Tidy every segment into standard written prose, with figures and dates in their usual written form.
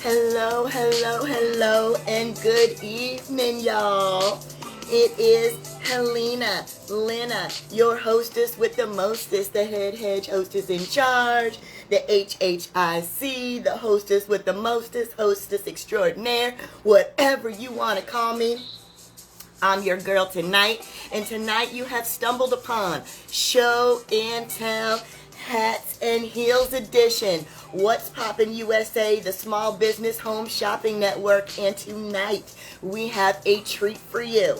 Hello, hello, hello, and good evening, y'all. It is Helena, Lena, your hostess with the mostest, the head hedge hostess in charge, the HHIC, the hostess with the mostest, hostess extraordinaire, whatever you want to call me. I'm your girl tonight, and tonight you have stumbled upon Show and Tell Hats and Heels Edition. What's Poppin' USA, the Small Business Home Shopping Network, and tonight we have a treat for you.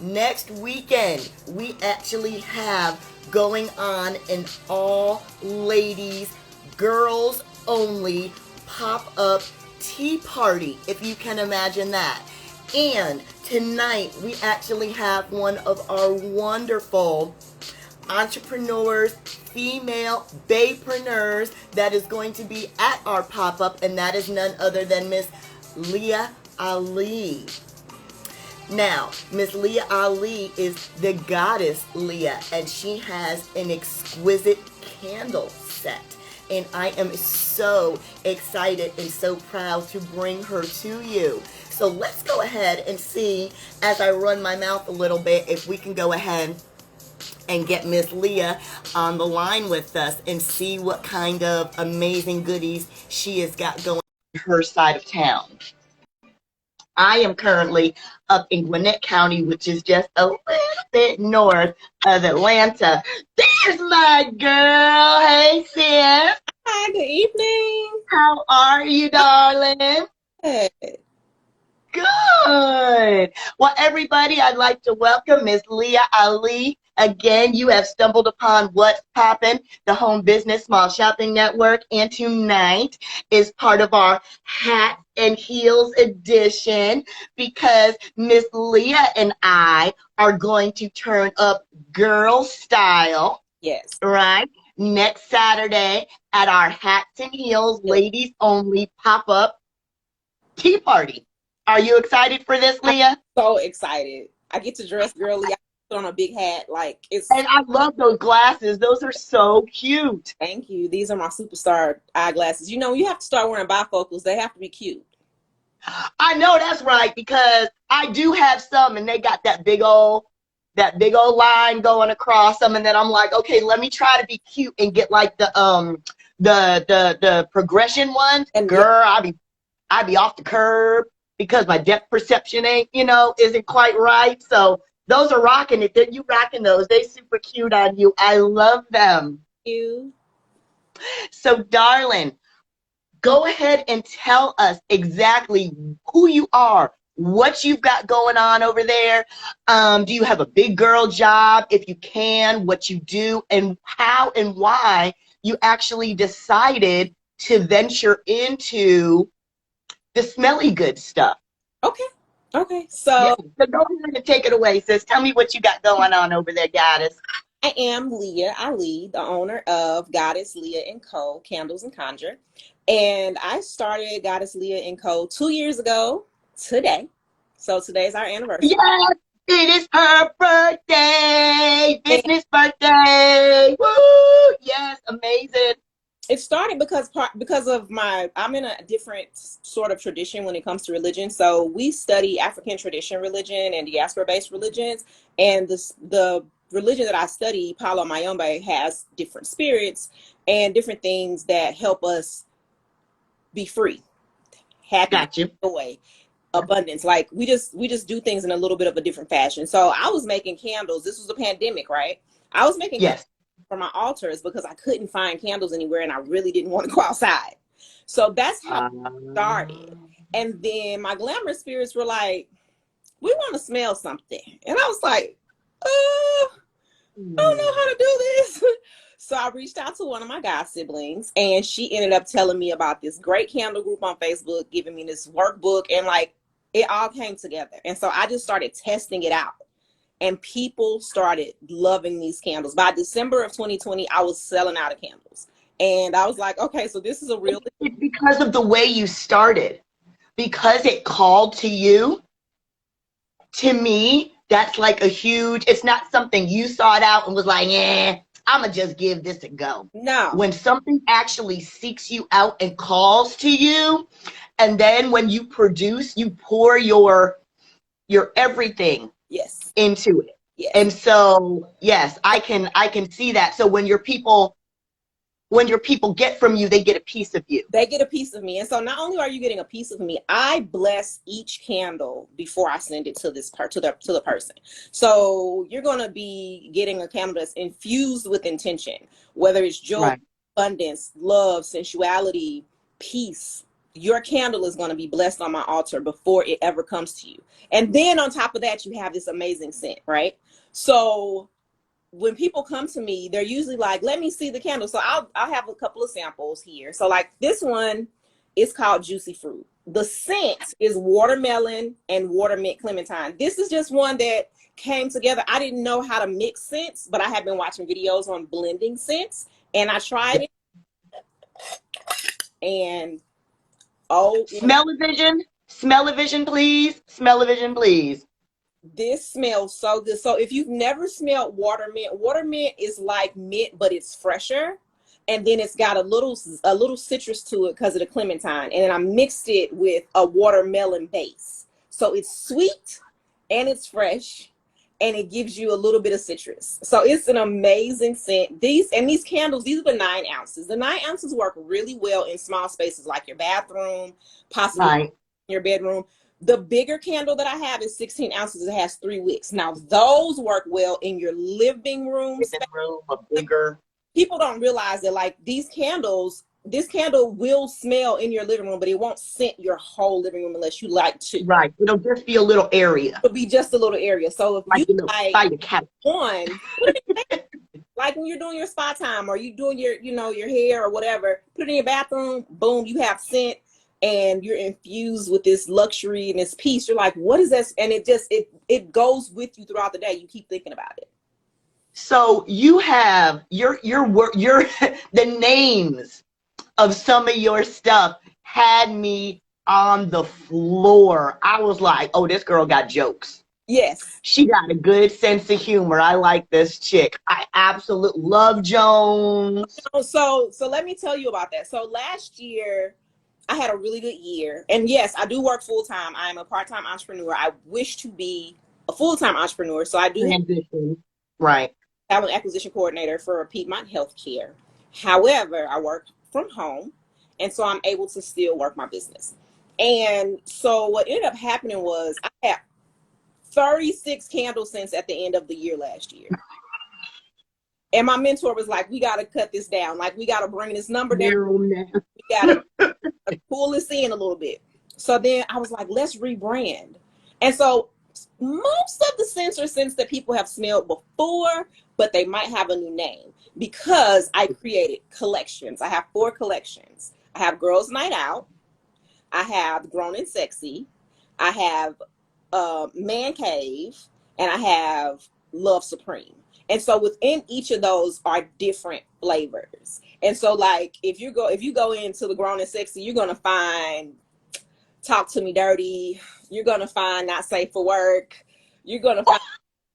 Next weekend, we actually have going on an all ladies, girls only pop-up tea party, if you can imagine that. And tonight, we actually have one of our wonderful entrepreneurs, female baypreneurs, that is going to be at our pop-up, and that is none other than Miss Leia Ali. Now, Miss Leia Ali is the goddess Leia, and she has an exquisite candle set. And I am so excited and so proud to bring her to you. So let's go ahead and see, as I run my mouth a little bit, if we can go ahead and get Miss Leia on the line with us and see what kind of amazing goodies she has got going on her side of town. I am currently up in Gwinnett County, which is just a little bit north of Atlanta. There's my girl. Hey, sis. Hi, good evening. How are you, darling? Good. Good. Well, everybody, I'd like to welcome Miss Leia Ali. Again, you have stumbled upon What's Poppin', the Home Business Small Shopping Network, and tonight is part of our Hat and Heels edition because Miss Leia and I are going to turn up girl style. Yes. Right? Next Saturday at our Hats and Heels ladies only pop-up tea party. Are you excited for this, Leia? So excited. I get to dress girly. I put on a big hat. Like it's And I love those glasses. Those are so cute. Thank you. These are my superstar eyeglasses. You know, you have to start wearing bifocals. They have to be cute. I know that's right, because I do have some and they got that big old line going across them, and then I'm like, okay, let me try to be cute and get like the progression ones. And girl, I be off the curb because my depth perception isn't quite right. So those are rocking it. You rocking those. They super cute on you. I love them. you. So darling, go ahead and tell us exactly who you are, what you've got going on over there. Do you have a big girl job? If you can, what you do, and how and why you actually decided to venture into the smelly good stuff. Okay. So Yeah, so go ahead and take it away, sis. Tell me what you got going on over there, goddess. I am Leia Ali, the owner of Goddess Leia & Co. Candles and Conjure. And I started Goddess Leia & Co. 2 years ago today. So today's our anniversary. Yes, it is her birthday, business birthday. Woo! Yes, amazing. It started because of I'm in a different sort of tradition when it comes to religion. So we study African tradition religion and diaspora-based religions. And the religion that I study, Palo Mayombe, has different spirits and different things that help us be free, happy, Gotcha. joy, abundance. Like we just do things in a little bit of a different fashion. So I was making candles. This was a pandemic, right? I was making Yes. for my altars because I couldn't find candles anywhere and I really didn't want to go outside. So that's how it started. And then my glamour spirits were like, we want to smell something. And I was like, I don't know how to do this. So I reached out to one of my god siblings and she ended up telling me about this great candle group on Facebook, giving me this workbook, and like it all came together. And so I just started testing it out. And people started loving these candles. By December of 2020, I was selling out of candles. And I was like, okay, so this is a real... It's because of the way you started. Because it called to you. To me, that's like a huge... It's not something you sought out and was like, I I'm going to just give this a go. No. When something actually seeks you out and calls to you, and then when you produce, you pour your everything Yes. into it. Yes. And so, yes, I can see that. So when your people get from you, they get a piece of you. They get a piece of me. And so not only are you getting a piece of me, I bless each candle before I send it to this to the person. So you're going to be getting a candle that's infused with intention, whether it's joy, Right. abundance, love, sensuality, peace. Your candle is going to be blessed on my altar before it ever comes to you. And then on top of that, you have this amazing scent, right? So when people come to me, they're usually like, let me see the candle. So I'll have a couple of samples here. So like this one is called Juicy Fruit. The scent is watermelon and watermint clementine. This is just one that came together. I didn't know how to mix scents, but I have been watching videos on blending scents, and I tried it. And Smell-o-vision, please. Smell-o-vision, please. This smells so good. So if you've never smelled watermint is like mint, but it's fresher. And then it's got a little citrus to it because of the clementine. And then I mixed it with a watermelon base. So it's sweet and it's fresh and it gives you a little bit of citrus. So it's an amazing scent. These candles, these are the 9 ounces. The 9 ounces work really well in small spaces like your bathroom, possibly Right. your bedroom. The bigger candle that I have is 16 ounces. It has 3 wicks. Now those work well in your living room. A bigger. People don't realize that like this candle will smell in your living room, but it won't scent your whole living room unless you like to. Right. It'll just be a little area. It'll be just a little area. So if like, you by your couch. one, like when you're doing your spa time or you doing your, your hair or whatever, put it in your bathroom, boom, you have scent. And you're infused with this luxury and this peace. You're like, what is this? And it goes with you throughout the day. You keep thinking about it. So you have your the names of some of your stuff had me on the floor. I was like, oh, this girl got jokes. Yes. She got a good sense of humor. I like this chick. I absolutely love Jones. So let me tell you about that. So last year, I had a really good year. And yes, I do work full-time. I'm a part-time entrepreneur. I wish to be a full-time entrepreneur. So I do right. Have an acquisition coordinator for Piedmont Healthcare. However, I work from home. And so I'm able to still work my business. And so what ended up happening was I had 36 candle scents at the end of the year last year. And my mentor was like, we got to cut this down. Like, we got to bring this number down. We got to pull this in a little bit. So then I was like, let's rebrand. And so most of the scents are scents that people have smelled before, but they might have a new name because I created collections. I have 4 collections. I have Girls Night Out. I have Grown and Sexy. I have Man Cave. And I have Love Supreme. And so within each of those are different flavors. And so like if you go into the Grown and Sexy, you're gonna find Talk to Me Dirty, you're gonna find Not Safe for Work, you're gonna find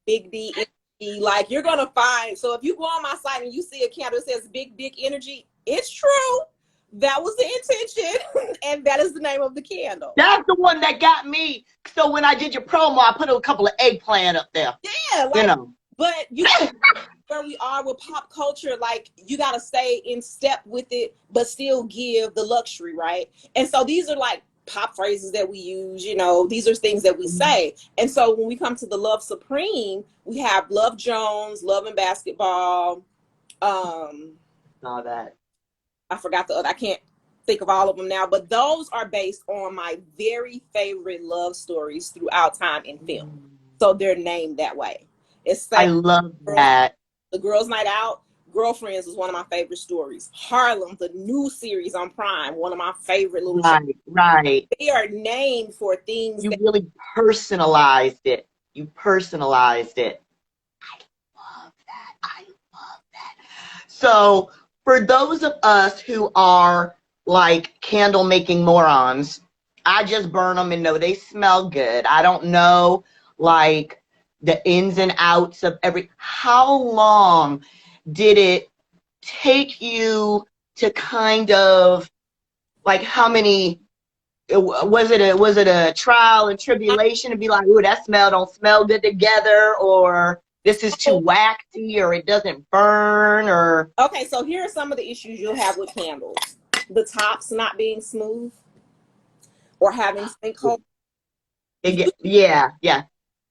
Big D Energy, like you're gonna find. So if you go on my site and you see a candle that says Big Dick Energy, it's true. That was the intention, and that is the name of the candle. That's the one that got me. So when I did your promo, I put a couple of eggplant up there. Yeah, But where we are with pop culture, like you got to stay in step with it, but still give the luxury, right? And so these are like pop phrases that we use, these are things that we say. And so when we come to the Love Supreme, we have Love Jones, Love and Basketball. All that. I forgot the other. I can't think of all of them now, but those are based on my very favorite love stories throughout time in film. So they're named that way. I love that. The Girls Night Out, Girlfriends is one of my favorite stories. Harlem, the new series on Prime, one of my favorite little shows. Right. They are named for things. You really personalized it. I love that. So for those of us who are like candle making morons, I just burn them and know they smell good. I don't know like the ins and outs of how long did it take you to kind of like how many? Was it a trial and tribulation to be like, ooh, that smell don't smell good together, or this is too waxy, or it doesn't burn, or Okay, so here are some of the issues you'll have with candles: the tops not being smooth or having sinkhole. yeah.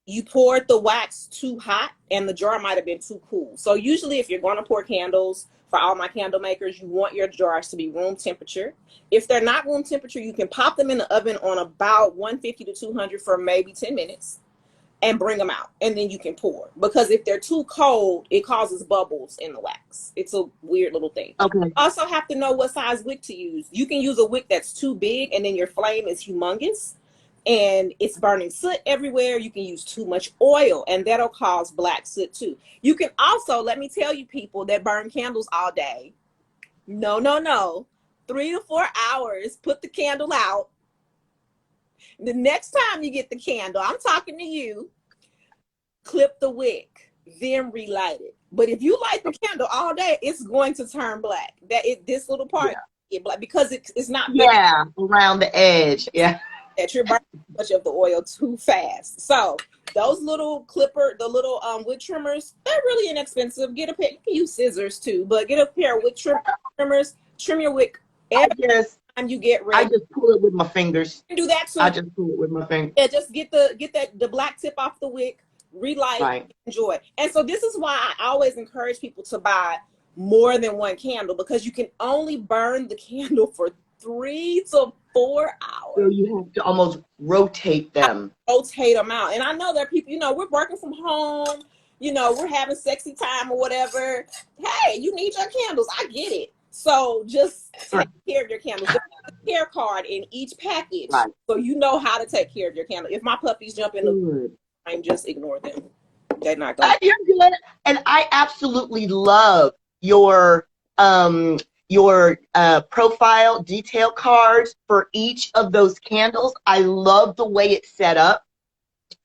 You poured the wax too hot and the jar might have been too cool. So usually if you're going to pour candles, for all my candle makers, you want your jars to be room temperature. If they're not room temperature, you can pop them in the oven on about 150 to 200 for maybe 10 minutes and bring them out. And then you can pour. Because if they're too cold, it causes bubbles in the wax. It's a weird little thing. Okay. Also have to know what size wick to use. You can use a wick that's too big and then your flame is humongous and it's burning soot everywhere. You can use too much oil and that'll cause black soot too. You can also, let me tell you people that burn candles all day, no, 3 to 4 hours, put the candle out. The next time you get the candle, I'm talking to you, clip the wick, then relight it. But if you light the candle all day, it's going to turn black. This little part, black because it's not around the edge. Yeah. That you're burning much of the oil too fast. So those little the little wood trimmers, they're really inexpensive. Get a pair. You can use scissors too, but get a pair of wick trimmers. Trim your wick every time you get ready. I just pull it with my fingers. You can do that too. I just pull it with my fingers. Yeah, just get the black tip off the wick, relight, enjoy. And so this is why I always encourage people to buy more than one candle, because you can only burn the candle for 3 to 4 hours. So you have to almost rotate them. Rotate them out. And I know that people, we're working from home, we're having sexy time or whatever. Hey, you need your candles. I get it. So just take care of your candles. There's a care card in each package, so you know how to take care of your candle. If my puppies jump in the I'm just ignore them. They're not going. You're good. And I absolutely love your profile detail cards for each of those candles. I love the way it's set up.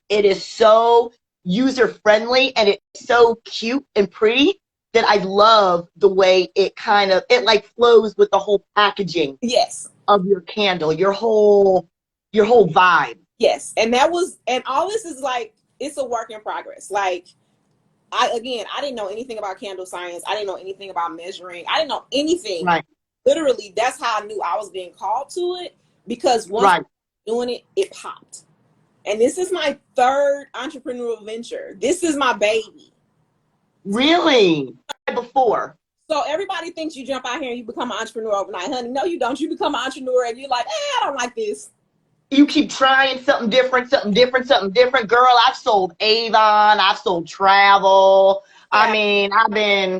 It is so user friendly and it's so cute and pretty that I love the way it like flows with the whole packaging of your candle, your whole vibe. Yes. And all this is like, it's a work in progress. Like, I didn't know anything about candle science. I didn't know anything about measuring. I didn't know anything. Right. Literally, that's how I knew I was being called to it, because once I was doing it, it popped. And this is my third entrepreneurial venture. This is my baby. Really? Before. So everybody thinks you jump out here and you become an entrepreneur overnight. Honey, no, you don't. You become an entrepreneur and you're like, I don't like this. You keep trying something different. Girl, I've sold Avon. I've sold travel. Yeah.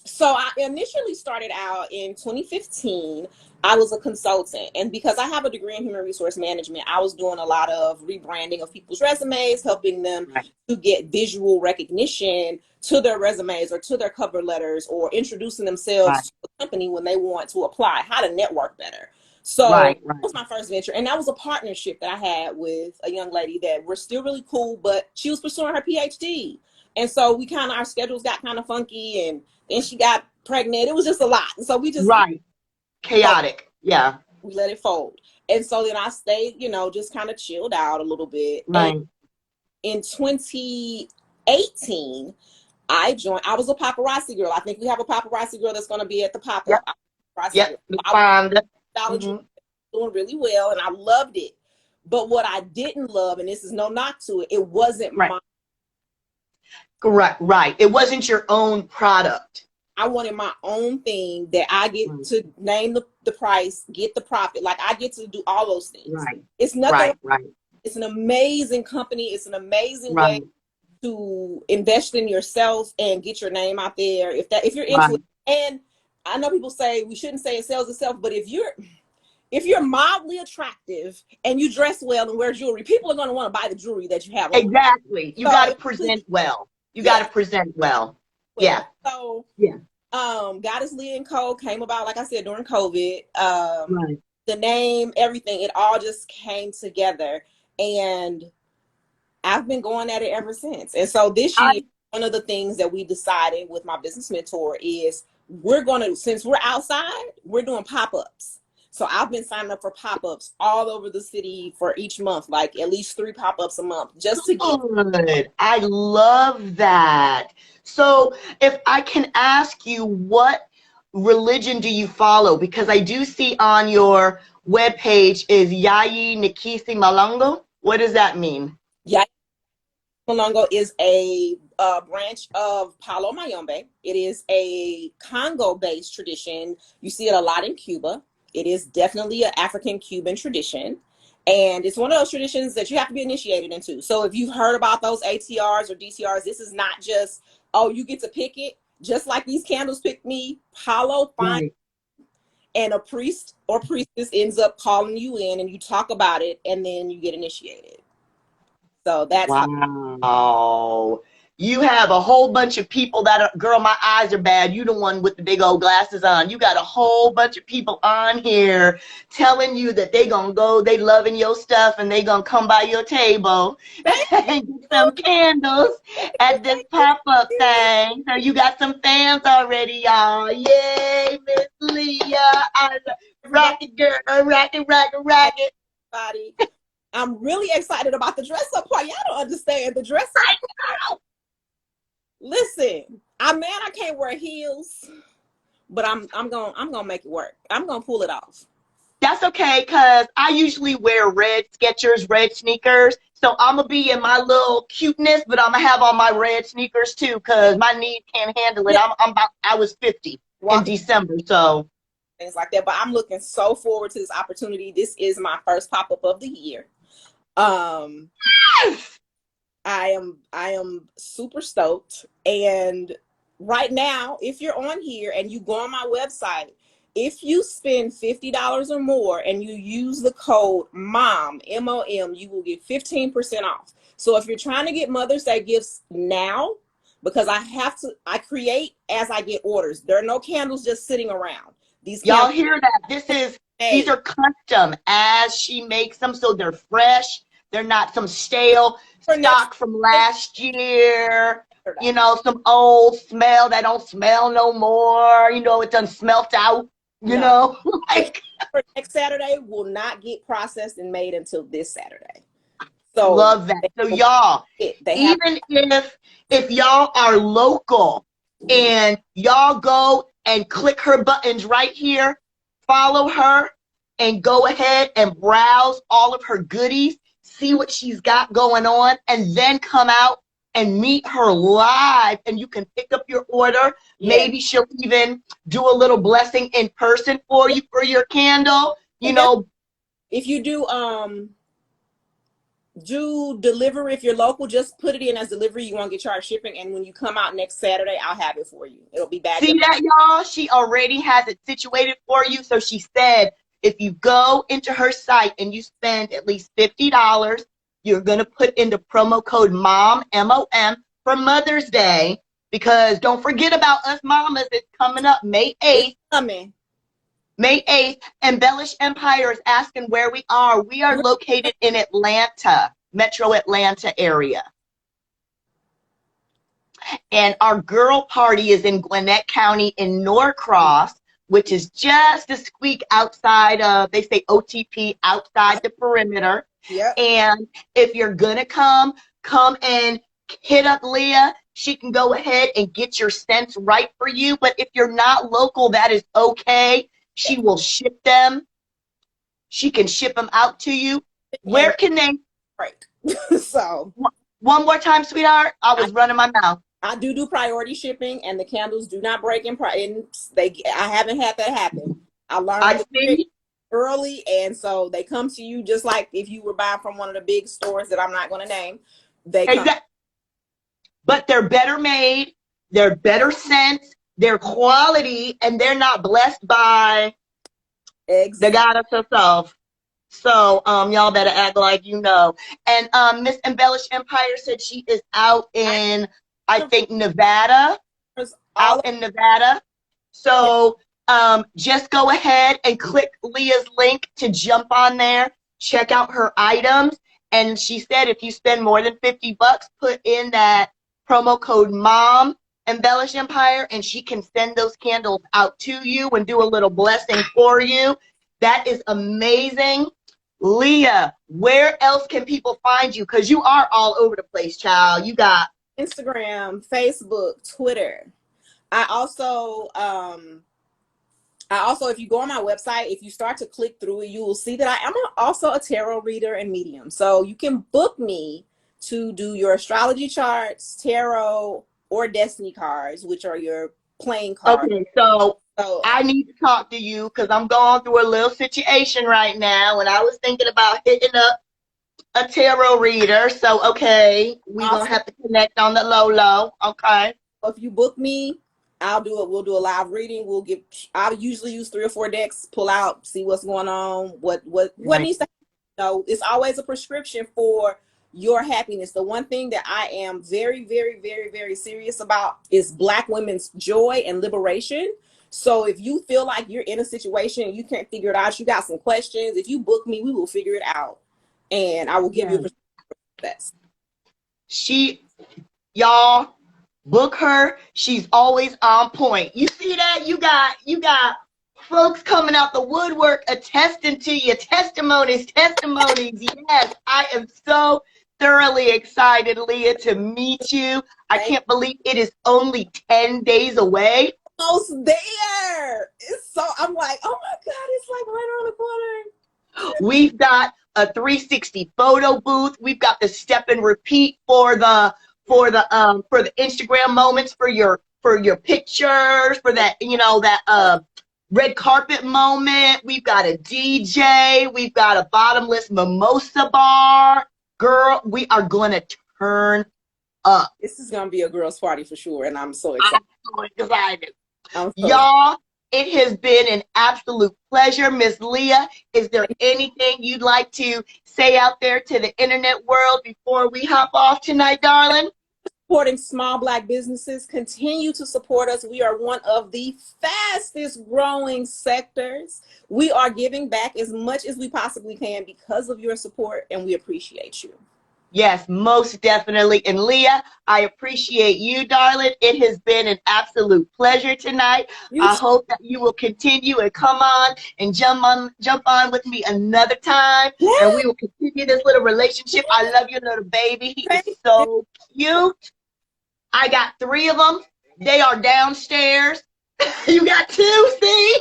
So I initially started out in 2015. I was a consultant. And because I have a degree in human resource management, I was doing a lot of rebranding of people's resumes, helping them to get visual recognition to their resumes or to their cover letters, or introducing themselves to the company when they want to apply, how to network better. So that was my first venture. And that was a partnership that I had with a young lady that we're still really cool, but she was pursuing her PhD. And so our schedules got kind of funky, and then she got pregnant. It was just a lot. And so we just chaotic. Yeah. We let it fold. And so then I stayed, just kind of chilled out a little bit. Right. And in 2018, I was a paparazzi girl. I think we have a paparazzi girl that's going to be at the pop-up. Yep. Doing really well, and I loved it. But what I didn't love, and this is no knock to it, it wasn't my. Correct. Right. It wasn't your own product. I wanted my own thing that I get to name the price, get the profit. Like, I get to do all those things. Right. It's nothing. Right. It's an amazing company. It's an amazing way to invest in yourself and get your name out there. If you're into it. And I know people say we shouldn't say it sells itself, but if you're mildly attractive and you dress well and wear jewelry, people are going to want to buy the jewelry that you have on. Exactly. You got to present well. got to present well. Yeah. So Goddess Leia and Co. came about, like I said, during COVID. The name, everything, it all just came together, and I've been going at it ever since. And so this year, one of the things that we decided with my business mentor is since we're outside, we're doing pop-ups. So I've been signing up for pop-ups all over the city for each month, like at least 3 pop-ups a month, just to get. Good. I love that. So if I can ask you, what religion do you follow? Because I do see on your webpage is Yayi, Nkisi, Malongo. What does that mean? Yayi Malongo is a branch of Palo Mayombe. It is a Congo-based tradition. You see it a lot in Cuba. It is definitely an African-Cuban tradition. And it's one of those traditions that you have to be initiated into. So if you've heard about those ATRs or DTRs, this is not just, oh, you get to pick it. Just like these candles pick me, Palo finds, and a priest or priestess ends up calling you in, and you talk about it, and then you get initiated. So that's wow. You have a whole bunch of people that are, girl, my eyes are bad. You the one with the big old glasses on. You got a whole bunch of people on here telling you that they gonna go, they loving your stuff, and they gonna come by your table and get some candles at this pop-up thing. So you got some fans already, y'all. Yay, Miss Leia. Rock it, girl. Rock it, rock it, rock it. Everybody. I'm really excited about the dress up part. Y'all don't understand the dress up. I know. Listen, I can't wear heels, but I'm gonna make it work. I'm gonna pull it off. That's okay, because I usually wear red Skechers, red sneakers. So I'm going to be in my little cuteness, but I'm going to have on my red sneakers too, because my knees can't handle it. I was 50 in December, so. Things like that. But I'm looking so forward to this opportunity. This is my first pop-up of the year. Yes! I am super stoked. And right now, if you're on here and you go on my website, if you spend $50 or more and you use the code MOM, M-O-M, you will get 15% off. So if you're trying to get Mother's Day gifts now, because I create as I get orders. There are no candles just sitting around. Y'all hear that? These are custom as she makes them, so they're fresh. They're not some stale stock from last year. You know, some old smell that don't smell no more. You know, it done smelt out. You know, like next Saturday will not get processed and made until this Saturday. So love that. So y'all, even if y'all are local and y'all go and click her buttons right here, follow her, and go ahead and browse all of her goodies, see what she's got going on, and then come out and meet her live, and you can pick up your order. Maybe she'll even do a little blessing in person for you for your candle. You know, if you do delivery, if you're local, just put it in as delivery. You won't get charged shipping, and when you come out next Saturday, I'll have it for you. It'll be back. See that, y'all? She already has it situated for you. So she said, if you go into her site and you spend at least $50, you're going to put in the promo code MOM, M-O-M, for Mother's Day, because don't forget about us mamas. It's coming up May 8th. It's coming. May 8th. Embellished Empire is asking where we are. We are located in Atlanta, Metro Atlanta area. And our girl party is in Gwinnett County in Norcross, which is just a squeak outside of, they say OTP, outside the perimeter. Yep. And if you're going to come and hit up Leia. She can go ahead and get your scents right for you. But if you're not local, that is okay. She will ship them. She can ship them out to you. Where can they? Right. So. One more time, sweetheart. I was running my mouth. I do priority shipping, and the candles do not break in price. I haven't had that happen. I learned early, and so they come to you just like if you were buying from one of the big stores that I'm not going to name. They come. But they're better made, they're better scents, they're quality, and they're not blessed by the goddess herself. So y'all better act like you know. And Miss Embellished Empire said she is out in, I think, Nevada. Out in Nevada. So just go ahead and click Leah's link to jump on there, check out her items. And she said if you spend more than $50, put in that promo code MOM, Embellished Empire, and she can send those candles out to you and do a little blessing for you. That is amazing. Leah, where else can people find you? Because you are all over the place, child. You got Instagram, Facebook, Twitter. I also, if you go on my website, if you start to click through it, you will see that I am also a tarot reader and medium. So you can book me to do your astrology charts, tarot, or destiny cards, which are your playing cards. okay. So I need to talk to you because I'm going through a little situation right now, and I was thinking about hitting up a tarot reader. So okay, we're gonna have to connect on the low. Okay. If you book me, I'll do it. We'll do a live reading. I'll usually use 3 or 4 decks, pull out, see what's going on, what needs to happen. No, it's always a prescription for your happiness. The one thing that I am very, very, very, very serious about is Black women's joy and liberation. So if you feel like you're in a situation and you can't figure it out, you got some questions, if you book me, we will figure it out. And I will give you a prescription for that. Y'all, book her. She's always on point. You see that? You got folks coming out the woodwork attesting to your testimonies. Yes, I am so thoroughly excited, Leah, to meet you. I can't believe it is only 10 days away. Almost there. I'm like, oh my God, it's like right around the corner. We've got a 360 photo booth. We've got the step and repeat for the Instagram moments, for your pictures, for that, that red carpet moment. We've got a DJ. We've got a bottomless mimosa bar. Girl, we are gonna turn up. This is gonna be a girls' party for sure, and I'm so excited. Y'all, it has been an absolute pleasure. Miss Leah, is there anything you'd like to say out there to the internet world before we hop off tonight, darling? Supporting small Black businesses. Continue to support us. We are one of the fastest growing sectors. We are giving back as much as we possibly can because of your support, and we appreciate you. Yes, most definitely. And Leah, I appreciate you, darling. It has been an absolute pleasure tonight. I hope that you will continue and come on and jump on with me another time. Yes. And we will continue this little relationship. I love your little baby. He is so cute. I got 3 of them. They are downstairs. You got 2, see?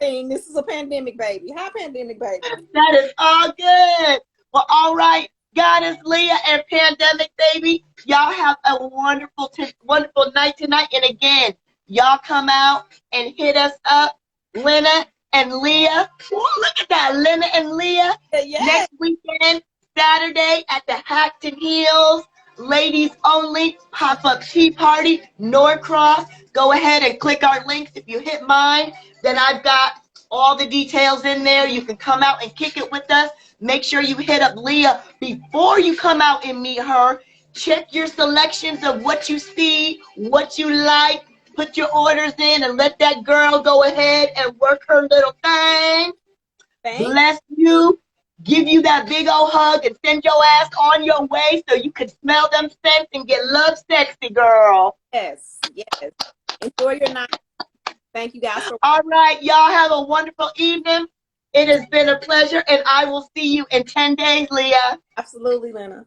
This is a pandemic baby. Hi, pandemic baby. That is all good. Well, all right, Goddess Leah and pandemic baby, y'all have a wonderful night tonight. And again, y'all come out and hit us up, Lena and Leah. Ooh, look at that, Lena and Leah. Yes. Next weekend, Saturday at the Hackton Hills, ladies only pop-up tea party, Norcross. Go ahead and click our links. If you hit mine, then I've got all the details in there. You can come out and kick it with us. Make sure you hit up Leah before you come out and meet her. Check your selections of what you see, what you like. Put your orders in and let that girl go ahead and work her little thing. Bless you. Give you that big old hug and send your ass on your way so you can smell them scents and get love sexy, girl. Yes, yes. Enjoy your night. Thank you guys. All right, y'all have a wonderful evening. It has been a pleasure, and I will see you in 10 days, Leah. Absolutely, Lena.